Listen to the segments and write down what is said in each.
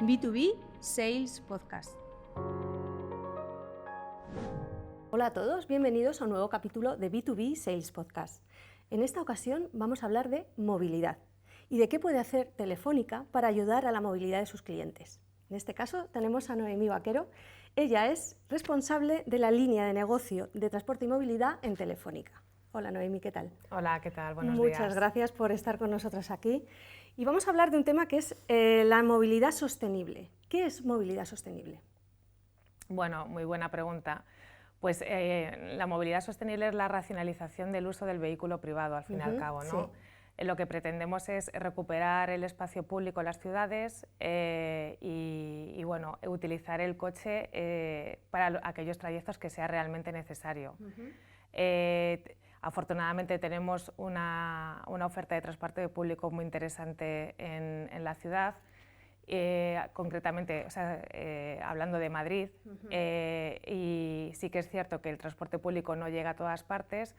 B2B Sales Podcast. Hola a todos, bienvenidos a un nuevo capítulo de B2B Sales Podcast. En esta ocasión vamos a hablar de movilidad y de qué puede hacer Telefónica para ayudar a la movilidad de sus clientes. En este caso tenemos a Noemí Vaquero. Ella es responsable de la línea de negocio de transporte y movilidad en Telefónica. Hola Noemí, ¿qué tal? Hola, ¿qué tal? Buenos días. Muchas gracias por estar con nosotras aquí. Y vamos a hablar de un tema que es la movilidad sostenible. ¿Qué es movilidad sostenible? Bueno, muy buena pregunta. Pues la movilidad sostenible es la racionalización del uso del vehículo privado, al fin y al cabo, ¿no? Sí. Lo que pretendemos es recuperar el espacio público en las ciudades y bueno, utilizar el coche para aquellos trayectos que sea realmente necesario. Afortunadamente tenemos una oferta de transporte público muy interesante en la ciudad. Concretamente, hablando de Madrid, y sí que es cierto que el transporte público no llega a todas partes,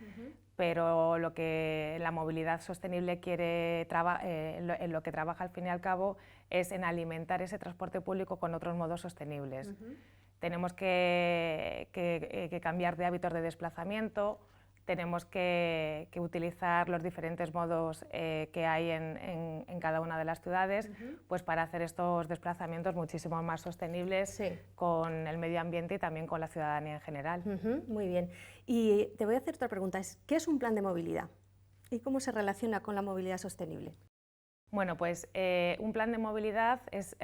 pero lo que la movilidad sostenible quiere en lo que trabaja al fin y al cabo es en alimentar ese transporte público con otros modos sostenibles. Tenemos que cambiar de hábitos de desplazamiento. Tenemos que utilizar los diferentes modos que hay en cada una de las ciudades pues para hacer estos desplazamientos muchísimo más sostenibles con el medio ambiente y también con la ciudadanía en general. Muy bien. Y te voy a hacer otra pregunta. ¿Qué es un plan de movilidad? ¿Y cómo se relaciona con la movilidad sostenible? Bueno, pues un plan de movilidad es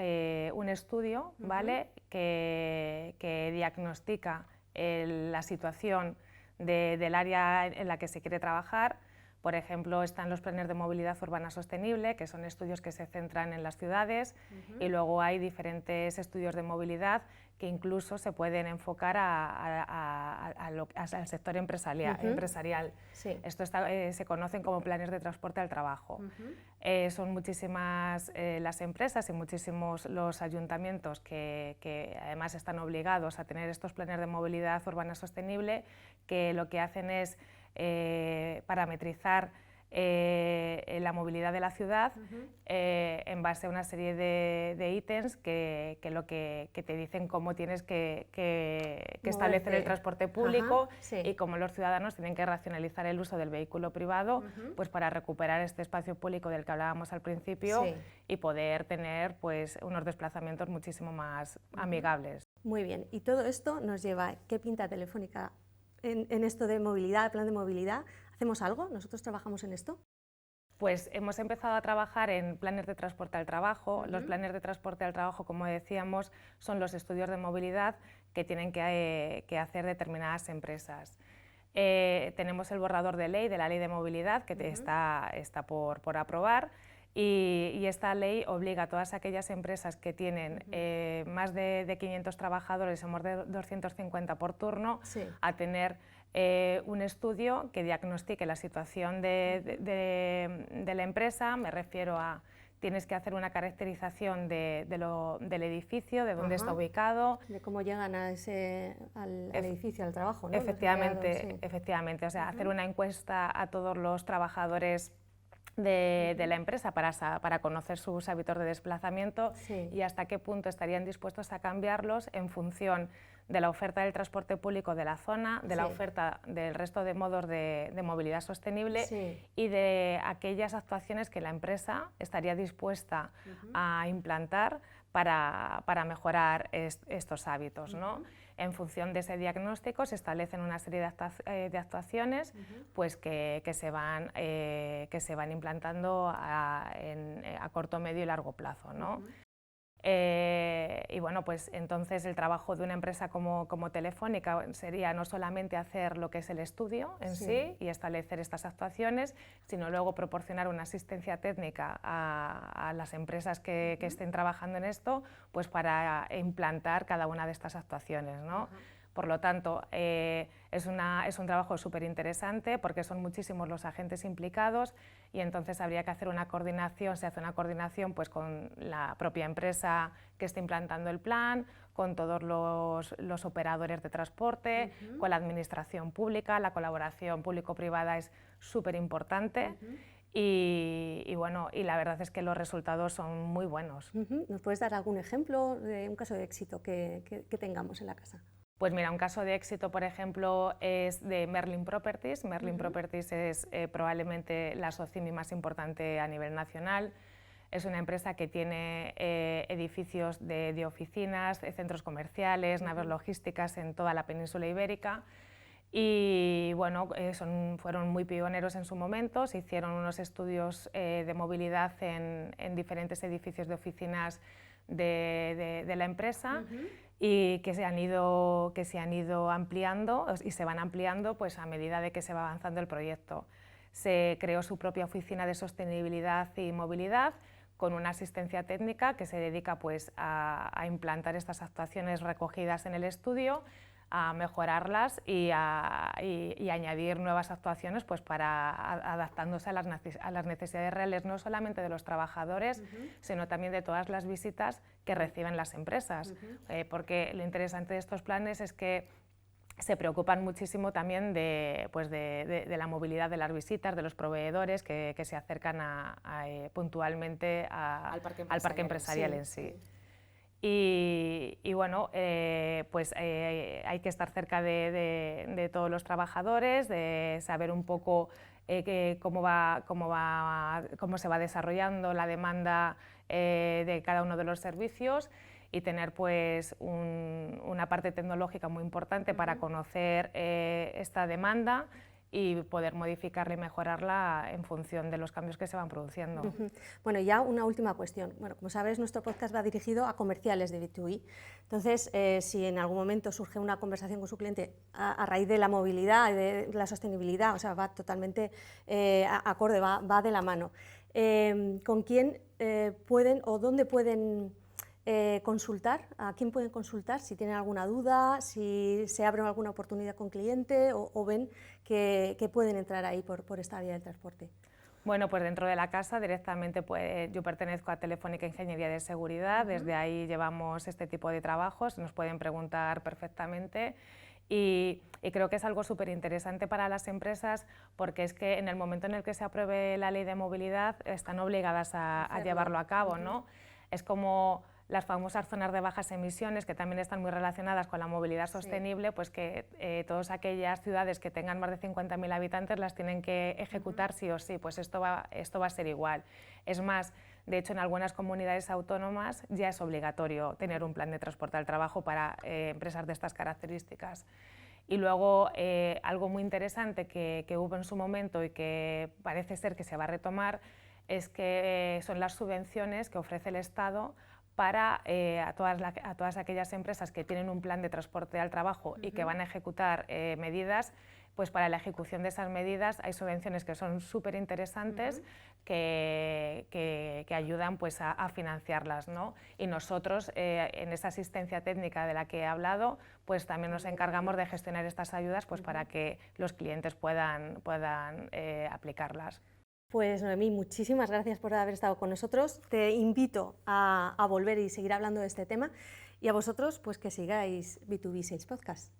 un estudio, ¿vale? que diagnostica la situación del área en la que se quiere trabajar. Por ejemplo, están los planes de movilidad urbana sostenible, que son estudios que se centran en las ciudades, y luego hay diferentes estudios de movilidad que incluso se pueden enfocar al sector empresarial. Sí. Esto se conocen como planes de transporte al trabajo. Son muchísimas las empresas y muchísimos los ayuntamientos que además están obligados a tener estos planes de movilidad urbana sostenible, que lo que hacen es parametrizar la movilidad de la ciudad en base a una serie de ítems que te dicen cómo tienes que establecer el transporte público y cómo los ciudadanos tienen que racionalizar el uso del vehículo privado pues para recuperar este espacio público del que hablábamos al principio y poder tener pues, unos desplazamientos muchísimo más amigables. Muy bien, y todo esto nos lleva, ¿qué pinta Telefónica en esto de movilidad, plan de movilidad? ¿Hacemos algo? ¿Nosotros trabajamos en esto? Pues hemos empezado a trabajar en planes de transporte al trabajo. Los planes de transporte al trabajo, como decíamos, son los estudios de movilidad que tienen que hacer determinadas empresas. Tenemos el borrador de ley, de la Ley de Movilidad, que está por aprobar. Y esta ley obliga a todas aquellas empresas que tienen más de 500 trabajadores, más de 250 por turno, a tener un estudio que diagnostique la situación de la empresa. Me refiero a tienes que hacer una caracterización del edificio, de dónde está ubicado. De cómo llegan al edificio, al trabajo, ¿no? Efectivamente. O sea, hacer una encuesta a todos los trabajadores de la empresa para conocer sus hábitos de desplazamiento y hasta qué punto estarían dispuestos a cambiarlos en función de la oferta del transporte público de la zona, de la oferta del resto de modos de movilidad sostenible y de aquellas actuaciones que la empresa estaría dispuesta a implantar para mejorar estos hábitos, ¿no? En función de ese diagnóstico se establecen una serie de actuaciones pues que se van implantando a corto, medio y largo plazo, ¿no? Y bueno, pues entonces el trabajo de una empresa como Telefónica sería no solamente hacer lo que es el estudio en sí y establecer estas actuaciones, sino luego proporcionar una asistencia técnica a las empresas que estén trabajando en esto, pues para implantar cada una de estas actuaciones, ¿no? Por lo tanto, es un trabajo súper interesante porque son muchísimos los agentes implicados y entonces habría que hacer una coordinación, se hace una coordinación pues, con la propia empresa que esté implantando el plan, con todos los operadores de transporte, con la administración pública. La colaboración público-privada es súper importante. Y bueno, y la verdad es que los resultados son muy buenos. ¿Nos puedes dar algún ejemplo de un caso de éxito que tengamos en la casa? Pues mira, un caso de éxito, por ejemplo, es de Merlin Properties. Merlin Properties es probablemente la SOCIMI más importante a nivel nacional. Es una empresa que tiene edificios de oficinas, centros comerciales, naves logísticas en toda la península ibérica. Y bueno, fueron muy pioneros en su momento, se hicieron unos estudios de movilidad en diferentes edificios de oficinas de la empresa y que se han ido ampliando y se van ampliando pues, a medida de que se va avanzando el proyecto. Se creó su propia oficina de sostenibilidad y movilidad con una asistencia técnica que se dedica pues, a implantar estas actuaciones recogidas en el estudio, a mejorarlas y añadir nuevas actuaciones pues, adaptándose a las necesidades reales, no solamente de los trabajadores, sino también de todas las visitas que reciben las empresas. Porque lo interesante de estos planes es que se preocupan muchísimo también de la movilidad de las visitas, de los proveedores que se acercan puntualmente al parque empresarial en sí. Y bueno, pues hay que estar cerca de todos los trabajadores, de saber un poco cómo se va desarrollando la demanda de cada uno de los servicios y tener pues una parte tecnológica muy importante para conocer esta demanda y poder modificarla y mejorarla en función de los cambios que se van produciendo. Bueno, ya una última cuestión. Bueno, como sabes, nuestro podcast va dirigido a comerciales de B2B. Entonces, si en algún momento surge una conversación con su cliente a raíz de la movilidad, de la sostenibilidad, o sea, va totalmente acorde, va de la mano. ¿Con quién pueden o dónde pueden consultar? ¿A quién pueden consultar si tienen alguna duda, si se abre alguna oportunidad con cliente o ven que pueden entrar ahí por esta vía del transporte? Bueno, pues dentro de la casa directamente pues, yo pertenezco a Telefónica Ingeniería de Seguridad, desde ahí llevamos este tipo de trabajos, nos pueden preguntar perfectamente. Y creo que es algo súper interesante para las empresas porque es que en el momento en el que se apruebe la ley de movilidad están obligadas a llevarlo a cabo, ¿no? Es como las famosas zonas de bajas emisiones, que también están muy relacionadas con la movilidad sostenible, pues que todas aquellas ciudades que tengan más de 50.000 habitantes las tienen que ejecutar sí o sí, pues esto va a ser igual. Es más, de hecho en algunas comunidades autónomas ya es obligatorio tener un plan de transporte al trabajo para empresas de estas características. Y luego algo muy interesante que hubo en su momento y que parece ser que se va a retomar es que son las subvenciones que ofrece el Estado para a todas aquellas empresas que tienen un plan de transporte al trabajo y que van a ejecutar medidas, pues para la ejecución de esas medidas hay subvenciones que son súper interesantes que ayudan pues, a financiarlas, ¿no? Y nosotros en esa asistencia técnica de la que he hablado, pues también nos encargamos de gestionar estas ayudas pues, para que los clientes puedan aplicarlas. Pues Noemí, muchísimas gracias por haber estado con nosotros. Te invito a volver y seguir hablando de este tema y a vosotros pues que sigáis B2B Sales Podcast.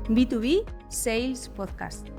B2B Sales Podcast.